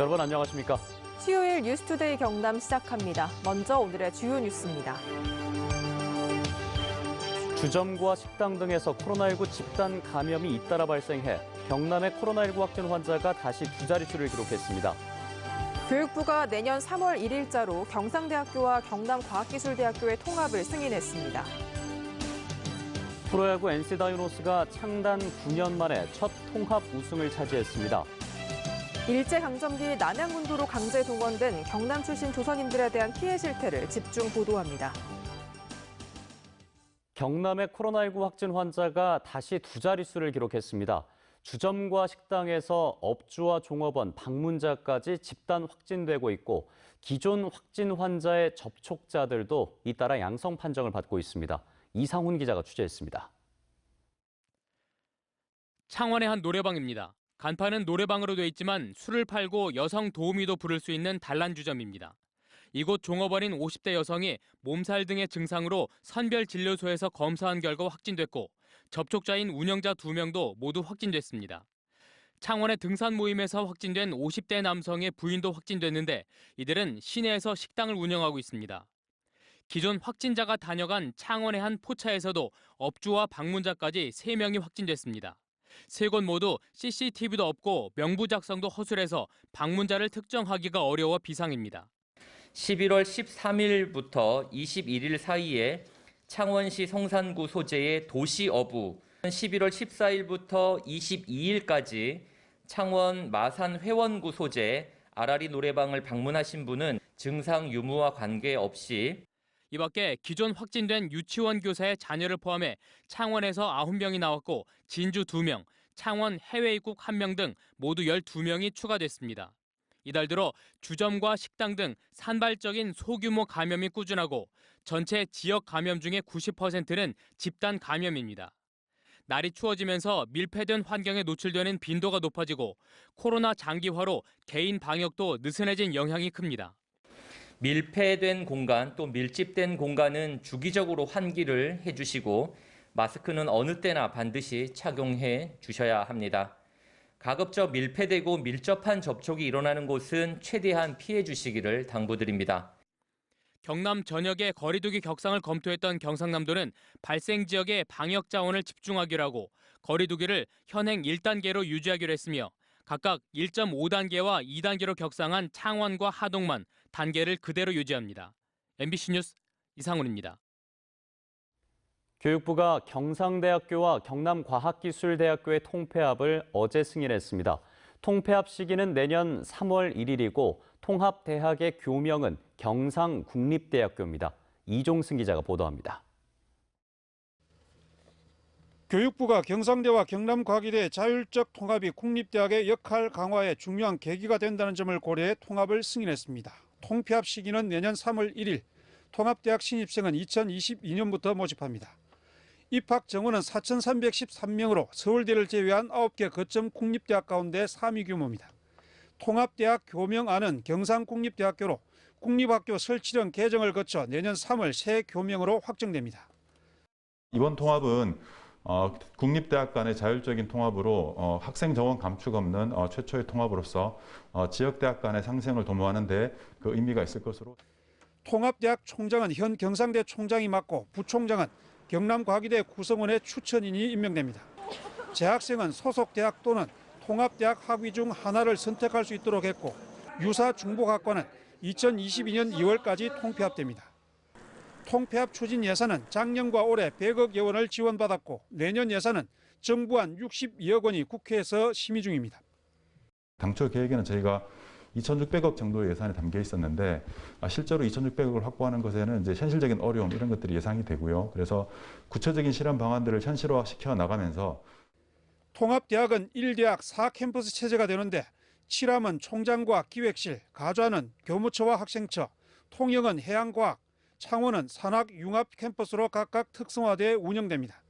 여러분 안녕하십니까? 수요일 뉴스투데이 경남 시작합니다. 먼저 오늘의 주요 뉴스입니다. 주점과 식당 등에서 코로나19 집단 감염이 잇따라 발생해 경남의 코로나19 확진 환자가 다시 두 자릿수를 기록했습니다. 교육부가 내년 3월 1일자로 경상대학교와 경남과학기술대학교의 통합을 승인했습니다. 프로야구 NC 다이노스가 창단 9년 만에 첫 통합 우승을 차지했습니다. 일제강점기 남양군도로 강제 동원된 경남 출신 조선인들에 대한 피해 실태를 집중 보도합니다. 경남의 코로나19 확진 환자가 다시 두 자릿수를 기록했습니다. 주점과 식당에서 업주와 종업원, 방문자까지 집단 확진되고 있고 기존 확진 환자의 접촉자들도 잇따라 양성 판정을 받고 있습니다. 이상훈 기자가 취재했습니다. 창원의 한 노래방입니다. 간판은 노래방으로 돼 있지만 술을 팔고 여성 도우미도 부를 수 있는 단란주점입니다. 이곳 종업원인 50대 여성이 몸살 등의 증상으로 선별진료소에서 검사한 결과 확진됐고 접촉자인 운영자 2명도 모두 확진됐습니다. 창원의 등산 모임에서 확진된 50대 남성의 부인도 확진됐는데 이들은 시내에서 식당을 운영하고 있습니다. 기존 확진자가 다녀간 창원의 한 포차에서도 업주와 방문자까지 3명이 확진됐습니다. 세 곳 모두 CCTV도 없고 명부 작성도 허술해서 방문자를 특정하기가 어려워 비상입니다. 11월 13일부터 21일 사이에 창원시 성산구 소재의 도시어부, 11월 14일부터 22일까지 창원 마산 회원구 소재 아라리 노래방을 방문하신 분은 증상 유무와 관계없이 이 밖에 기존 확진된 유치원 교사의 자녀를 포함해 창원에서 9명이 나왔고 진주 2명, 창원 해외 입국 1명 등 모두 12명이 추가됐습니다. 이달 들어 주점과 식당 등 산발적인 소규모 감염이 꾸준하고 전체 지역 감염 중에 90%는 집단 감염입니다. 날이 추워지면서 밀폐된 환경에 노출되는 빈도가 높아지고 코로나 장기화로 개인 방역도 느슨해진 영향이 큽니다. 밀폐된 공간 또 밀집된 공간은 주기적으로 환기를 해주시고 마스크는 어느 때나 반드시 착용해 주셔야 합니다. 가급적 밀폐되고 밀접한 접촉이 일어나는 곳은 최대한 피해 주시기를 당부드립니다. 경남 전역의 거리두기 격상을 검토했던 경상남도는 발생 지역에 방역 자원을 집중하기로 하고 거리두기를 현행 1단계로 유지하기로 했으며 각각 1.5단계와 2단계로 격상한 창원과 하동만 단계를 그대로 유지합니다. MBC 뉴스 이상훈입니다. 교육부가 경상대학교와 경남과학기술대학교의 통폐합을 어제 승인했습니다. 통폐합 시기는 내년 3월 1일이고 통합대학의 교명은 경상국립대학교입니다. 이종승 기자가 보도합니다. 교육부가 경상대와 경남과기대 자율적 통합이 국립대학의 역할 강화에 중요한 계기가 된다는 점을 고려해 통합을 승인했습니다. 통폐합 시기는 내년 3월 1일, 통합대학 신입생은 2022년부터 모집합니다. 입학 정원은 4,313명으로 서울대를 제외한 9개 거점 국립대학 가운데 3위 규모입니다. 통합대학 교명안은 경상국립대학교로 국립학교 설치령 개정을 거쳐 내년 3월 새 교명으로 확정됩니다. 이번 통합은 국립대학 간의 자율적인 통합으로 학생 정원 감축 없는 최초의 통합으로서 지역대학 간의 상생을 도모하는 데 그 의미가 있을 것으로. 통합대학 총장은 현 경상대 총장이 맡고 부총장은 경남과기대 구성원의 추천인이 임명됩니다. 재학생은 소속 대학 또는 통합대학 학위 중 하나를 선택할 수 있도록 했고 유사 중복학과는 2022년 2월까지 통폐합됩니다. 통폐합 추진 예산은 작년과 올해 100여 원을 지원받았고 내년 예산은 정부안 62억 원이 국회에서 심의 중입니다. 당초 계획에는 저희가 2,600억 정도의 예산이 담겨 있었는데 실제로 2,600억을 확보하는 것에는 이제 현실적인 어려움 이런 것들이 예상이 되고요. 그래서 구체적인 실현 방안들을 현실화시켜 나가면서 통합대학은 1대학 4캠퍼스 체제가 되는데 칠함은 총장과 기획실, 가좌는 교무처와 학생처, 통영은 해양과학, 창원은 산학융합 캠퍼스로 각각 특성화돼 운영됩니다.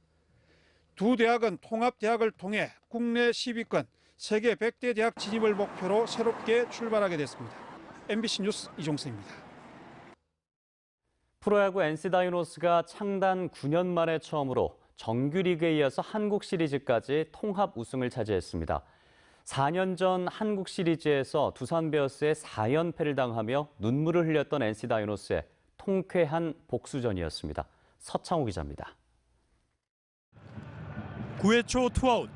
두 대학은 통합대학을 통해 국내 10위권, 세계 100대 대학 진입을 목표로 새롭게 출발하게 됐습니다. MBC 뉴스 이종승입니다. 프로야구 NC 다이노스가 창단 9년 만에 처음으로 정규리그에 이어서 한국 시리즈까지 통합 우승을 차지했습니다. 4년 전 한국 시리즈에서 두산 베어스에 4연패를 당하며 눈물을 흘렸던 NC 다이노스의 통쾌한 복수전이었습니다. 서창호 기자입니다. 9회 초 투아웃.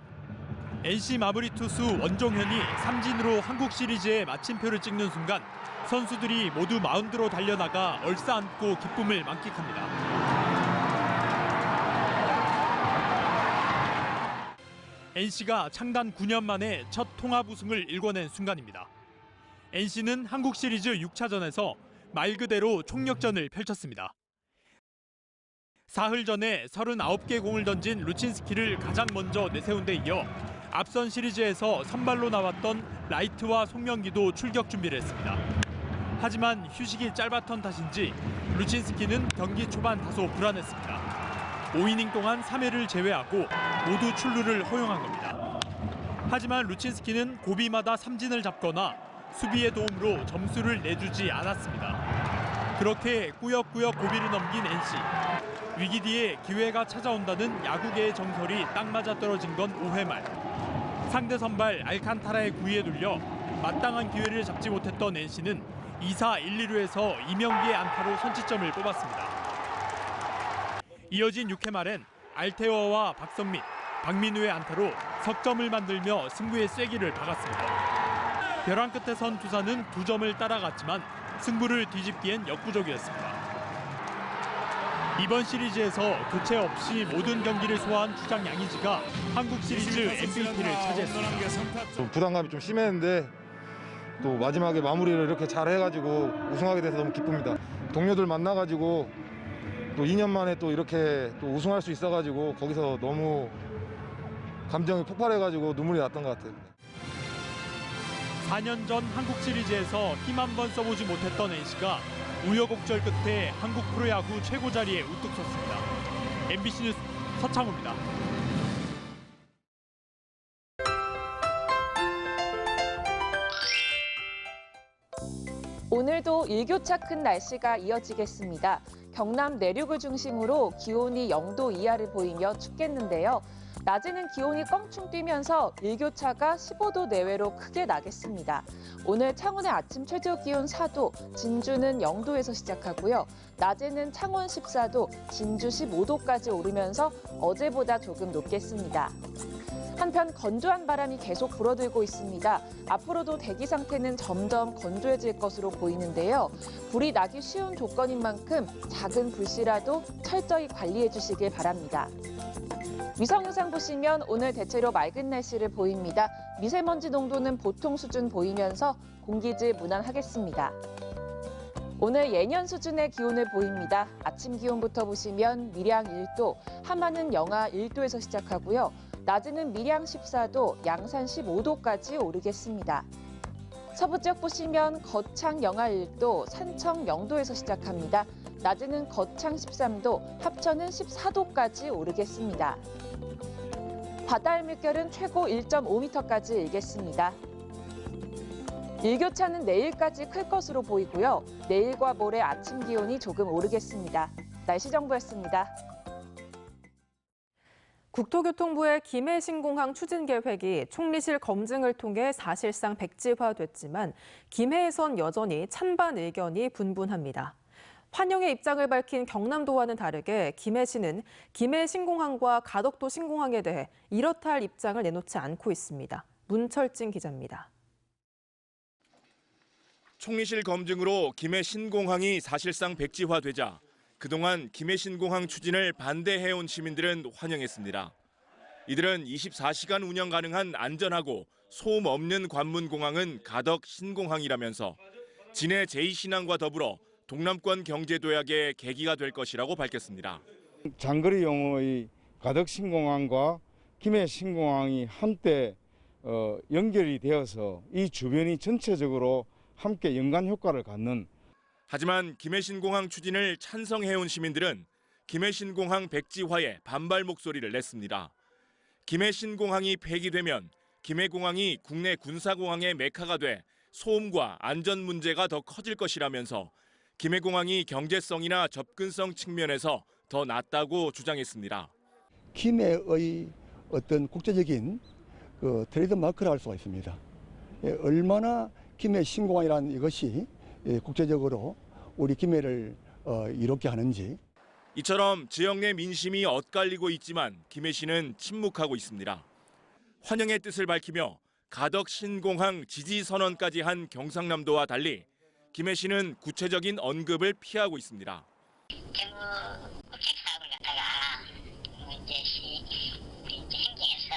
NC 마무리 투수 원종현이 삼진으로 한국 시리즈에 마침표를 찍는 순간 선수들이 모두 마운드로 달려나가 얼싸안고 기쁨을 만끽합니다. NC가 창단 9년 만에 첫 통합 우승을 일궈낸 순간입니다. NC는 한국 시리즈 6차전에서 말 그대로 총력전을 펼쳤습니다. 사흘 전에 39개 공을 던진 루친스키를 가장 먼저 내세운 데 이어 앞선 시리즈에서 선발로 나왔던 라이트와 송명기도 출격 준비를 했습니다. 하지만 휴식이 짧았던 탓인지 루친스키는 경기 초반 다소 불안했습니다. 5이닝 동안 3회를 제외하고 모두 출루를 허용한 겁니다. 하지만 루친스키는 고비마다 삼진을 잡거나 수비의 도움으로 점수를 내주지 않았습니다. 그렇게 꾸역꾸역 고비를 넘긴 NC. 위기 뒤에 기회가 찾아온다는 야구계의 정설이 딱 맞아 떨어진 건 5회 말. 상대 선발 알칸타라의 구위에 눌려 마땅한 기회를 잡지 못했던 NC는 2사 1, 2루에서 이명기의 안타로 선취점을 뽑았습니다. 이어진 6회 말엔 알테어와 박성민, 박민우의 안타로 석점을 만들며 승부의 쐐기를 박았습니다. 벼랑 끝에 선 두산은 2점을 따라갔지만 승부를 뒤집기엔 역부족이었습니다. 이번 시리즈에서 교체 없이 모든 경기를 소화한 주장 양의지가 한국 시리즈 MVP를 차지했습니다. 좀 부담감이 좀 심했는데 또 마지막에 마무리를 이렇게 잘 해가지고 우승하게 돼서 너무 기쁩니다. 동료들 만나가지고 또 2년 만에 또 이렇게 또 우승할 수 있어가지고 거기서 너무 감정이 폭발해가지고 눈물이 났던 것 같아요. 4년 전 한국 시리즈에서 힘 한 번 써보지 못했던 NC가 우여곡절 끝에 한국 프로야구 최고 자리에 우뚝 섰습니다. MBC 뉴스 서창호입니다. 오늘도 일교차 큰 날씨가 이어지겠습니다. 경남 내륙을 중심으로 기온이 0도 이하를 보이며 춥겠는데요. 낮에는 기온이 껑충 뛰면서 일교차가 15도 내외로 크게 나겠습니다. 오늘 창원의 아침 최저 기온 4도, 진주는 0도에서 시작하고요. 낮에는 창원 14도, 진주 15도까지 오르면서 어제보다 조금 높겠습니다. 한편 건조한 바람이 계속 불어들고 있습니다. 앞으로도 대기 상태는 점점 건조해질 것으로 보이는데요. 불이 나기 쉬운 조건인 만큼 작은 불씨라도 철저히 관리해 주시길 바랍니다. 위성 영상 보시면 오늘 대체로 맑은 날씨를 보입니다. 미세먼지 농도는 보통 수준 보이면서 공기질 무난하겠습니다. 오늘 예년 수준의 기온을 보입니다. 아침 기온부터 보시면 밀양 1도, 함안은 영하 1도에서 시작하고요. 낮에는 밀양 14도, 양산 15도까지 오르겠습니다. 서부 지역 보시면 거창 영하 1도, 산청 0도에서 시작합니다. 낮에는 거창 13도, 합천은 14도까지 오르겠습니다. 바다의 물결은 최고 1.5m까지 일겠습니다. 일교차는 내일까지 클 것으로 보이고요. 내일과 모레 아침 기온이 조금 오르겠습니다. 날씨 정보였습니다. 국토교통부의 김해 신공항 추진 계획이 총리실 검증을 통해 사실상 백지화됐지만 김해에선 여전히 찬반 의견이 분분합니다. 환영의 입장을 밝힌 경남도와는 다르게 김해시는 김해 신공항과 가덕도 신공항에 대해 이렇다 할 입장을 내놓지 않고 있습니다. 문철진 기자입니다. 총리실 검증으로 김해 신공항이 사실상 백지화되자 그동안 김해 신공항 추진을 반대해온 시민들은 환영했습니다. 이들은 24시간 운영 가능한 안전하고 소음 없는 관문공항은 가덕 신공항이라면서 진해 제2신항과 더불어 동남권 경제도약의 계기가 될 것이라고 밝혔습니다. 장거리용의 가덕 신공항과 김해 신공항이 한때 연결이 되어서 이 주변이 전체적으로 함께 연관 효과를 갖는. 하지만 김해 신공항 추진을 찬성해온 시민들은 김해 신공항 백지화에 반발 목소리를 냈습니다. 김해 신공항이 폐기되면 김해공항이 국내 군사공항의 메카가 돼 소음과 안전 문제가 더 커질 것이라면서 김해공항이 경제성이나 접근성 측면에서 더 낫다고 주장했습니다. 김해의 어떤 국제적인 그 트레이드 마크를 할 수가 있습니다. 얼마나 김해 신공항이라는 이것이 국제적으로 우리 김해를 이롭게 하는지. 이처럼 지역 내 민심이 엇갈리고 있지만 김해시는 침묵하고 있습니다. 환영의 뜻을 밝히며 가덕 신공항 지지 선언까지 한 경상남도와 달리 김해시는 구체적인 언급을 피하고 있습니다. 정부 국책 사업을 갖다가 이제 행정에서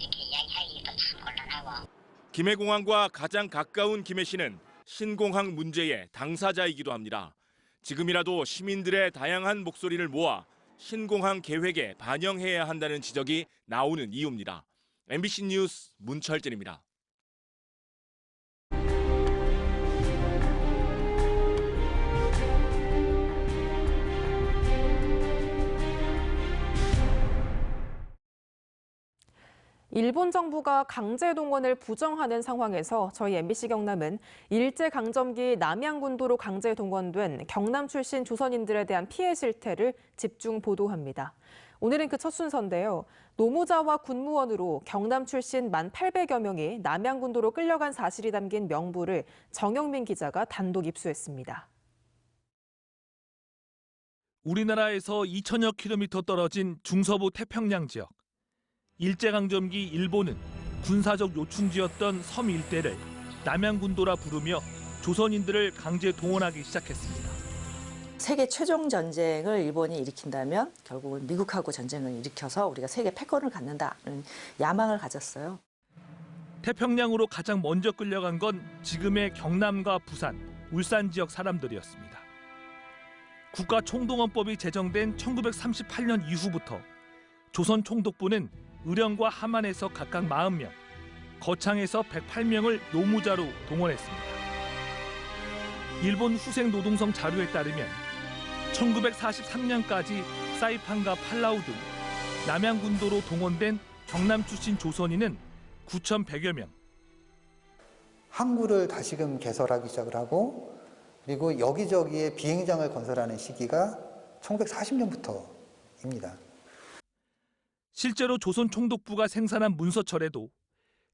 이렇게 이야기하기도 참 곤란하고. 김해공항과 가장 가까운 김해시는 신공항 문제의 당사자이기도 합니다. 지금이라도 시민들의 다양한 목소리를 모아 신공항 계획에 반영해야 한다는 지적이 나오는 이유입니다. MBC 뉴스 문철진입니다. 일본 정부가 강제 동원을 부정하는 상황에서 저희 MBC 경남은 일제강점기 남양군도로 강제 동원된 경남 출신 조선인들에 대한 피해 실태를 집중 보도합니다. 오늘은 그 첫 순서인데요. 노무자와 군무원으로 경남 출신 1,800여 명이 남양군도로 끌려간 사실이 담긴 명부를 정영민 기자가 단독 입수했습니다. 우리나라에서 2,000여 킬로미터 떨어진 중서부 태평양 지역. 일제강점기 일본은 군사적 요충지였던 섬 일대를 남양군도라 부르며 조선인들을 강제 동원하기 시작했습니다. 세계 최종 전쟁을 일본이 일으킨다면 결국은 미국하고 전쟁을 일으켜서 우리가 세계 패권을 갖는다는 야망을 가졌어요. 태평양으로 가장 먼저 끌려간 건 지금의 경남과 부산, 울산 지역 사람들이었습니다. 국가총동원법이 제정된 1938년 이후부터 조선 총독부는 의령과 함안에서 각각 40명, 거창에서 108명을 노무자로 동원했습니다. 일본 후생 노동성 자료에 따르면 1943년까지 사이판과 팔라우 등 남양군도로 동원된 경남 출신 조선인은 9,100여 명. 항구를 다시금 개설하기 시작을 하고 그리고 여기저기에 비행장을 건설하는 시기가 1940년부터입니다. 실제로 조선 총독부가 생산한 문서철에도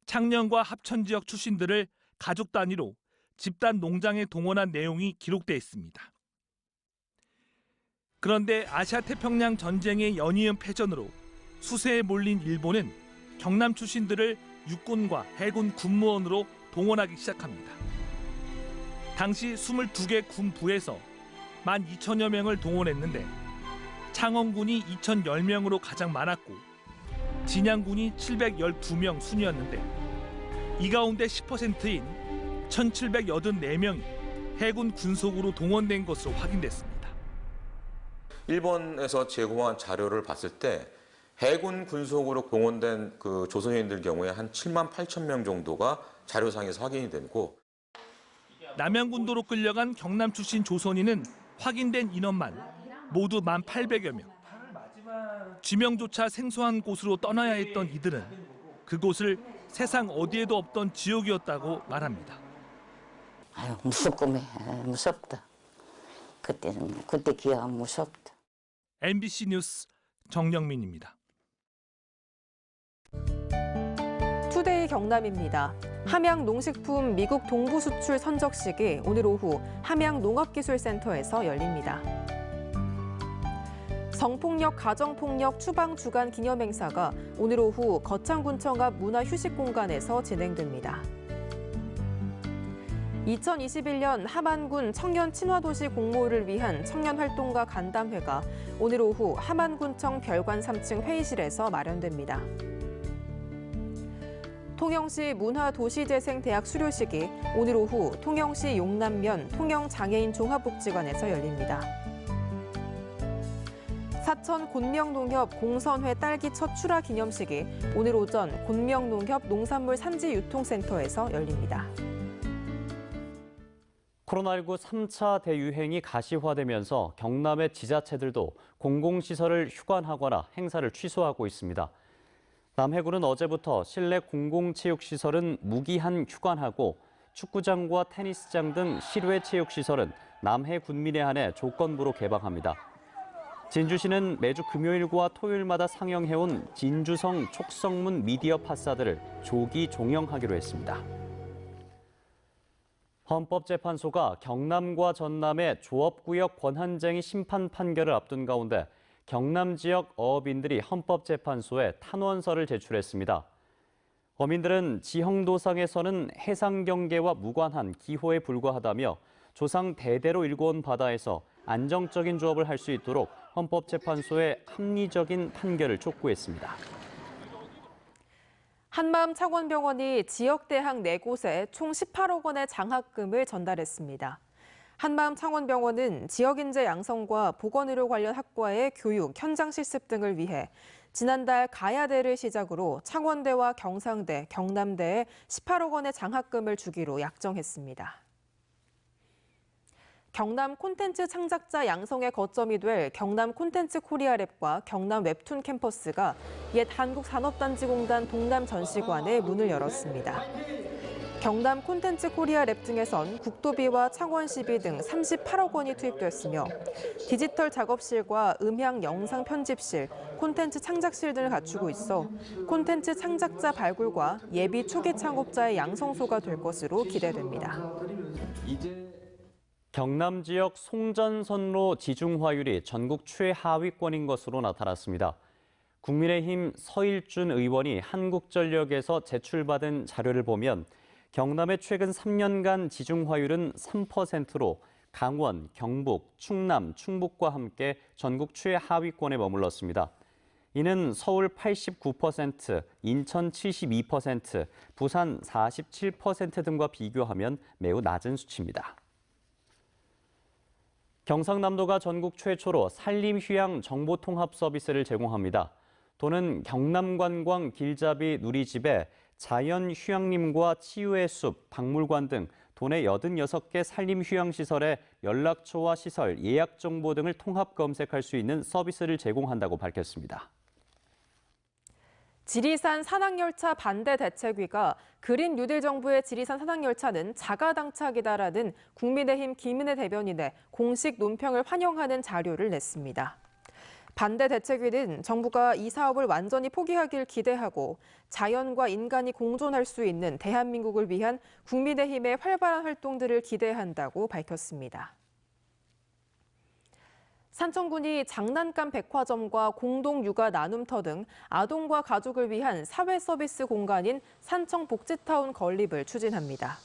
창녕과 합천 지역 출신들을 가족 단위로 집단 농장에 동원한 내용이 기록돼 있습니다. 그런데 아시아 태평양 전쟁의 연이은 패전으로 수세에 몰린 일본은 경남 출신들을 육군과 해군 군무원으로 동원하기 시작합니다. 당시 22개 군부에서 12,000여 명을 동원했는데 창원군이 2,010명으로 가장 많았고 진양군이 712명 순이었는데 이 가운데 10%인 1,784명이 해군 군속으로 동원된 것으로 확인됐습니다. 일본에서 제공한 자료를 봤을 때 해군 군속으로 동원된 그 조선인들 경우에 한 7만 8천 명 정도가 자료상에서 확인이 되고 남양군도로 끌려간 경남 출신 조선인은 확인된 인원만 모두 1,800여 명. 지명조차 생소한 곳으로 떠나야 했던 이들은 그곳을 세상 어디에도 없던 지옥이었다고 말합니다. 아유, 무섭구매. 무섭다. 그때 기억하면 무섭다. MBC 뉴스 정영민입니다. 투데이 경남입니다. 함양 농식품 미국 동부 수출 선적식이 오늘 오후 함양 농업기술센터에서 열립니다. 성폭력, 가정폭력 추방 주간 기념행사가 오늘 오후 거창군청 앞 문화휴식공간에서 진행됩니다. 2021년 함안군 청년 친화도시 공모를 위한 청년활동가 간담회가 오늘 오후 함안군청 별관 3층 회의실에서 마련됩니다. 통영시 문화도시재생대학 수료식이 오늘 오후 통영시 용남면 통영장애인 종합복지관에서 열립니다. 사천 곤명농협 공선회 딸기 첫 출하 기념식이 오늘 오전 곤명농협 농산물 산지유통센터에서 열립니다. 코로나19 3차 대유행이 가시화되면서 경남의 지자체들도 공공시설을 휴관하거나 행사를 취소하고 있습니다. 남해군은 어제부터 실내 공공체육시설은 무기한 휴관하고 축구장과 테니스장 등 실외 체육시설은 남해 군민에 한해 조건부로 개방합니다. 진주시는 매주 금요일과 토요일마다 상영해온 진주성 촉성문 미디어 파사드를 조기 종영하기로 했습니다. 헌법재판소가 경남과 전남의 조업구역 권한쟁의 심판 판결을 앞둔 가운데 경남 지역 어업인들이 헌법재판소에 탄원서를 제출했습니다. 어민들은 지형도상에서는 해상 경계와 무관한 기호에 불과하다며 조상 대대로 일궈온 바다에서 안정적인 조업을 할 수 있도록 헌법재판소의 합리적인 판결을 촉구했습니다. 한마음창원병원이 지역대학 4곳에 총 18억 원의 장학금을 전달했습니다. 한마음창원병원은 지역인재 양성과 보건의료 관련 학과의 교육, 현장 실습 등을 위해 지난달 가야대를 시작으로 창원대와 경상대, 경남대에 18억 원의 장학금을 주기로 약정했습니다. 경남 콘텐츠 창작자 양성의 거점이 될 경남 콘텐츠 코리아랩과 경남 웹툰 캠퍼스가 옛 한국산업단지공단 동남전시관에 문을 열었습니다. 경남 콘텐츠 코리아랩 등에선 국도비와 창원시비 등 38억 원이 투입됐으며 디지털 작업실과 음향 영상 편집실, 콘텐츠 창작실 등을 갖추고 있어 콘텐츠 창작자 발굴과 예비 초기 창업자의 양성소가 될 것으로 기대됩니다. 경남 지역 송전선로 지중화율이 전국 최하위권인 것으로 나타났습니다. 국민의힘 서일준 의원이 한국전력에서 제출받은 자료를 보면 경남의 최근 3년간 지중화율은 3%로 강원, 경북, 충남, 충북과 함께 전국 최하위권에 머물렀습니다. 이는 서울 89%, 인천 72%, 부산 47% 등과 비교하면 매우 낮은 수치입니다. 경상남도가 전국 최초로 산림휴양 정보통합 서비스를 제공합니다. 도는 경남관광 길잡이 누리집에 자연휴양림과 치유의 숲, 박물관 등 도내 86개 산림휴양시설의 연락처와 시설, 예약 정보 등을 통합 검색할 수 있는 서비스를 제공한다고 밝혔습니다. 지리산 산악열차 반대 대책위가 그린 뉴딜 정부의 지리산 산악열차는 자가당착이다라는 국민의힘 김은혜 대변인의 공식 논평을 환영하는 자료를 냈습니다. 반대 대책위는 정부가 이 사업을 완전히 포기하길 기대하고 자연과 인간이 공존할 수 있는 대한민국을 위한 국민의힘의 활발한 활동들을 기대한다고 밝혔습니다. 산청군이 장난감 백화점과 공동 육아 나눔터 등 아동과 가족을 위한 사회 서비스 공간인 산청복지타운 건립을 추진합니다.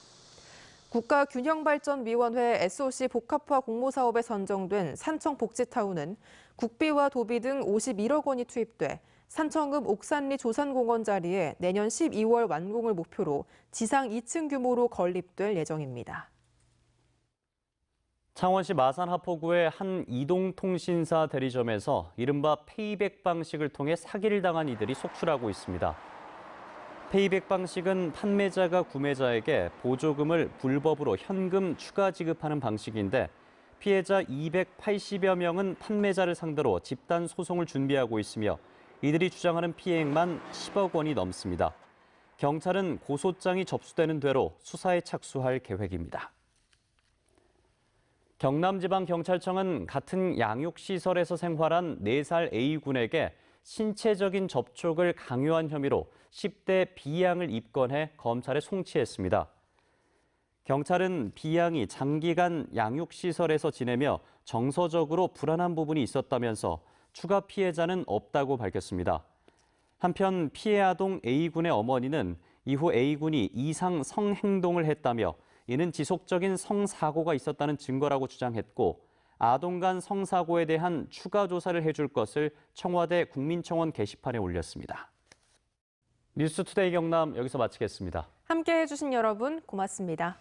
국가균형발전위원회 SOC 복합화 공모사업에 선정된 산청복지타운은 국비와 도비 등 51억 원이 투입돼 산청읍 옥산리 조산공원 자리에 내년 12월 완공을 목표로 지상 2층 규모로 건립될 예정입니다. 창원시 마산 하포구의 한 이동통신사 대리점에서 이른바 페이백 방식을 통해 사기를 당한 이들이 속출하고 있습니다. 페이백 방식은 판매자가 구매자에게 보조금을 불법으로 현금 추가 지급하는 방식인데 피해자 280여 명은 판매자를 상대로 집단 소송을 준비하고 있으며 이들이 주장하는 피해액만 10억 원이 넘습니다. 경찰은 고소장이 접수되는 대로 수사에 착수할 계획입니다. 경남지방경찰청은 같은 양육시설에서 생활한 4살 A군에게 신체적인 접촉을 강요한 혐의로 10대 B양을 입건해 검찰에 송치했습니다. 경찰은 B양이 장기간 양육시설에서 지내며 정서적으로 불안한 부분이 있었다면서 추가 피해자는 없다고 밝혔습니다. 한편 피해 아동 A군의 어머니는 이후 A군이 이상 성행동을 했다며 이는 지속적인 성사고가 있었다는 증거라고 주장했고 아동 간 성사고에 대한 추가 조사를 해줄 것을 청와대 국민청원 게시판에 올렸습니다. 뉴스투데이 경남 여기서 마치겠습니다. 함께해 주신 여러분 고맙습니다.